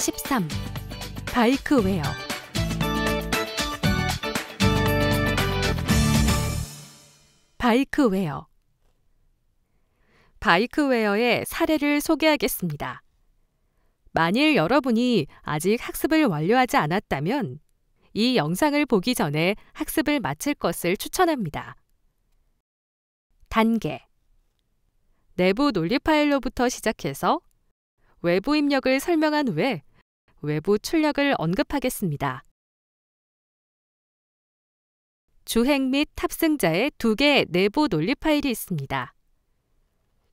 13. 바이크웨어. 바이크웨어. 바이크웨어의 사례를 소개하겠습니다. 만일 여러분이 아직 학습을 완료하지 않았다면 이 영상을 보기 전에 학습을 마칠 것을 추천합니다. 단계. 내부 논리 파일로부터 시작해서 외부 입력을 설명한 후에 외부 출력을 언급하겠습니다. 주행 및 탑승자의 두 개의 내부 논리 파일이 있습니다.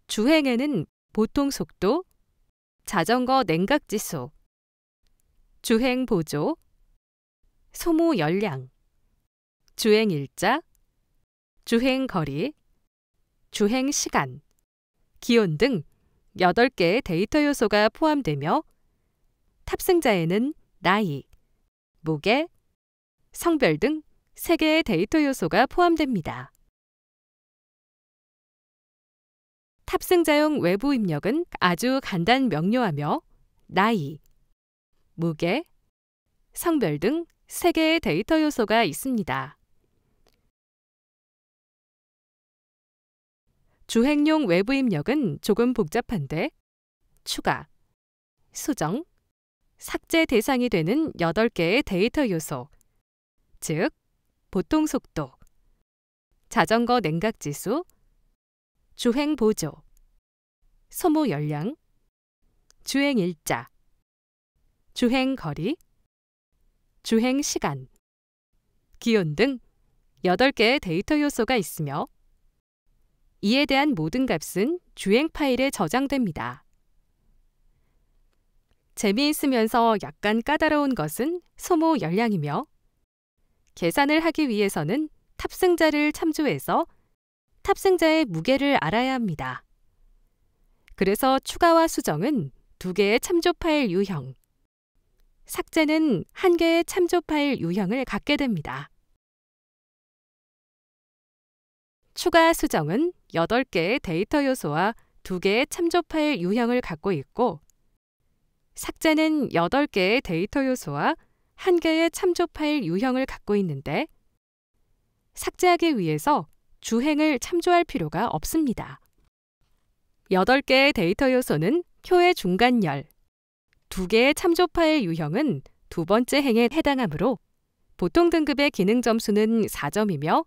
주행에는 보통 속도, 자전거 냉각지수, 주행 보조, 소모 열량, 주행 일자, 주행 거리, 주행 시간, 기온 등 8개의 데이터 요소가 포함되며 탑승자에는 나이, 무게, 성별 등 3개의 데이터 요소가 포함됩니다. 탑승자용 외부 입력은 아주 간단 명료하며 나이, 무게, 성별 등 3개의 데이터 요소가 있습니다. 주행용 외부 입력은 조금 복잡한데 추가, 수정, 삭제 대상이 되는 8개의 데이터 요소, 즉 보통 속도, 자전거 냉각지수, 주행 보조, 소모 열량, 주행 일자, 주행 거리, 주행 시간, 기온 등 8개의 데이터 요소가 있으며 이에 대한 모든 값은 주행 파일에 저장됩니다. 재미있으면서 약간 까다로운 것은 소모 열량이며 계산을 하기 위해서는 탑승자를 참조해서 탑승자의 무게를 알아야 합니다. 그래서 추가와 수정은 2개의 참조 파일 유형, 삭제는 1개의 참조 파일 유형을 갖게 됩니다. 추가 수정은 8개의 데이터 요소와 2개의 참조 파일 유형을 갖고 있고 삭제는 8개의 데이터 요소와 1개의 참조 파일 유형을 갖고 있는데 삭제하기 위해서 주행을 참조할 필요가 없습니다. 8개의 데이터 요소는 효의 중간열, 2개의 참조 파일 유형은 두 번째 행에 해당하므로 보통 등급의 기능 점수는 4점이며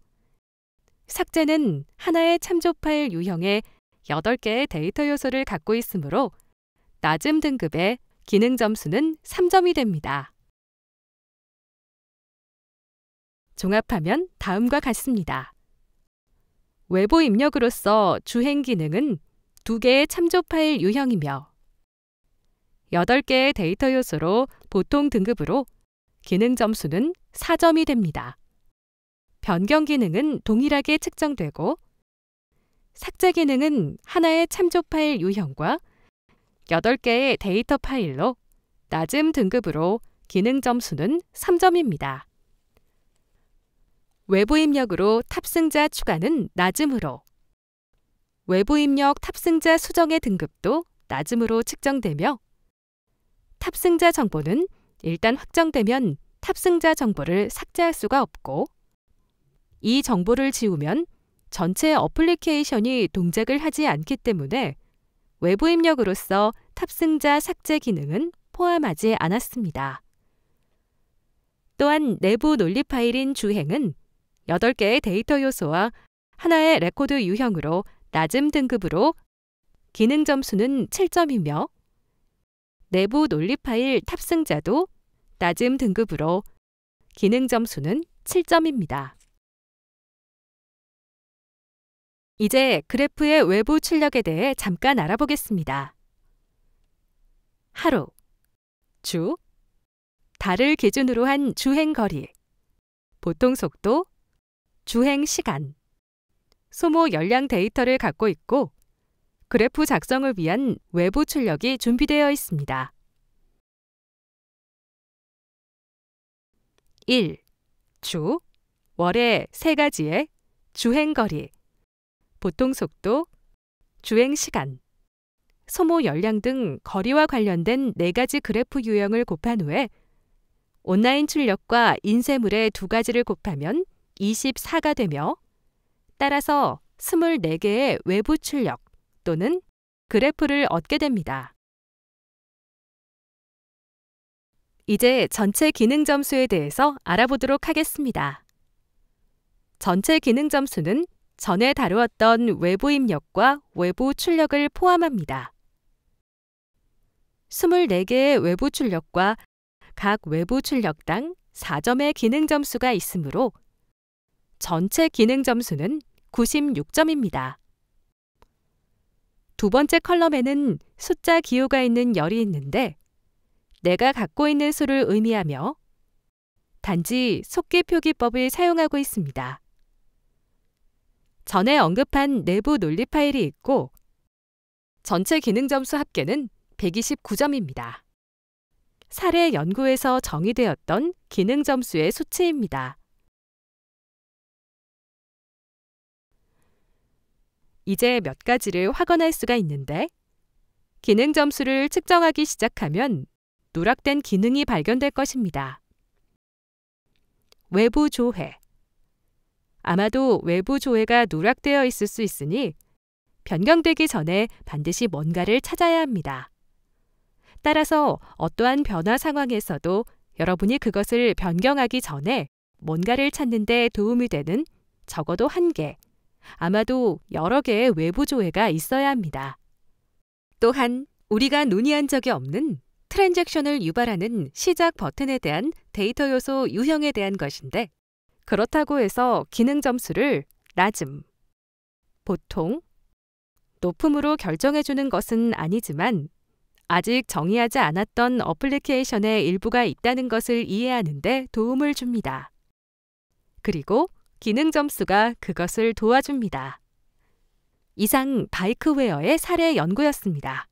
삭제는 하나의 참조 파일 유형의 8개의 데이터 요소를 갖고 있으므로 낮은 등급의 기능 점수는 3점이 됩니다. 종합하면 다음과 같습니다. 외부 입력으로서 주행 기능은 2개의 참조 파일 유형이며 8개의 데이터 요소로 보통 등급으로 기능 점수는 4점이 됩니다. 변경 기능은 동일하게 측정되고 삭제 기능은 하나의 참조 파일 유형과 8개의 데이터 파일로 낮은 등급으로 기능 점수는 3점입니다. 외부 입력으로 탑승자 추가는 낮음으로 외부 입력 탑승자 수정의 등급도 낮음으로 측정되며 탑승자 정보는 일단 확정되면 탑승자 정보를 삭제할 수가 없고 이 정보를 지우면 전체 어플리케이션이 동작을 하지 않기 때문에 외부 입력으로서 탑승자 삭제 기능은 포함하지 않았습니다. 또한 내부 논리 파일인 주행은 8개의 데이터 요소와 하나의 레코드 유형으로 낮음 등급으로 기능 점수는 7점이며 내부 논리 파일 탑승자도 낮음 등급으로 기능 점수는 7점입니다. 이제 그래프의 외부 출력에 대해 잠깐 알아보겠습니다. 하루, 주, 달을 기준으로 한 주행 거리, 보통 속도, 주행 시간, 소모 열량 데이터를 갖고 있고 그래프 작성을 위한 외부 출력이 준비되어 있습니다. 1. 주, 월의 3가지의 주행 거리, 보통 속도, 주행 시간, 소모 열량 등 거리와 관련된 4가지 그래프 유형을 곱한 후에 온라인 출력과 인쇄물의 2가지를 곱하면 24가 되며 따라서 24개의 외부 출력 또는 그래프를 얻게 됩니다. 이제 전체 기능 점수에 대해서 알아보도록 하겠습니다. 전체 기능 점수는 전에 다루었던 외부 입력과 외부 출력을 포함합니다. 24개의 외부 출력과 각 외부 출력당 4점의 기능 점수가 있으므로 전체 기능 점수는 96점입니다. 두 번째 컬럼에는 숫자 기호가 있는 열이 있는데 내가 갖고 있는 수를 의미하며 단지 속기 표기법을 사용하고 있습니다. 전에 언급한 내부 논리 파일이 있고 전체 기능 점수 합계는 129점입니다. 사례 연구에서 정의되었던 기능 점수의 수치입니다. 이제 몇 가지를 확언할 수가 있는데 기능 점수를 측정하기 시작하면 누락된 기능이 발견될 것입니다. 외부 조회. 아마도 외부 조회가 누락되어 있을 수 있으니 변경되기 전에 반드시 뭔가를 찾아야 합니다. 따라서 어떠한 변화 상황에서도 여러분이 그것을 변경하기 전에 뭔가를 찾는 데 도움이 되는 적어도 1개, 아마도 여러 개의 외부 조회가 있어야 합니다. 또한 우리가 논의한 적이 없는 트랜잭션을 유발하는 시작 버튼에 대한 데이터 요소 유형에 대한 것인데 그렇다고 해서 기능 점수를 낮음, 보통, 높음으로 결정해주는 것은 아니지만 아직 정의하지 않았던 어플리케이션의 일부가 있다는 것을 이해하는 데 도움을 줍니다. 그리고 기능 점수가 그것을 도와줍니다. 이상 바이크웨어의 사례 연구였습니다.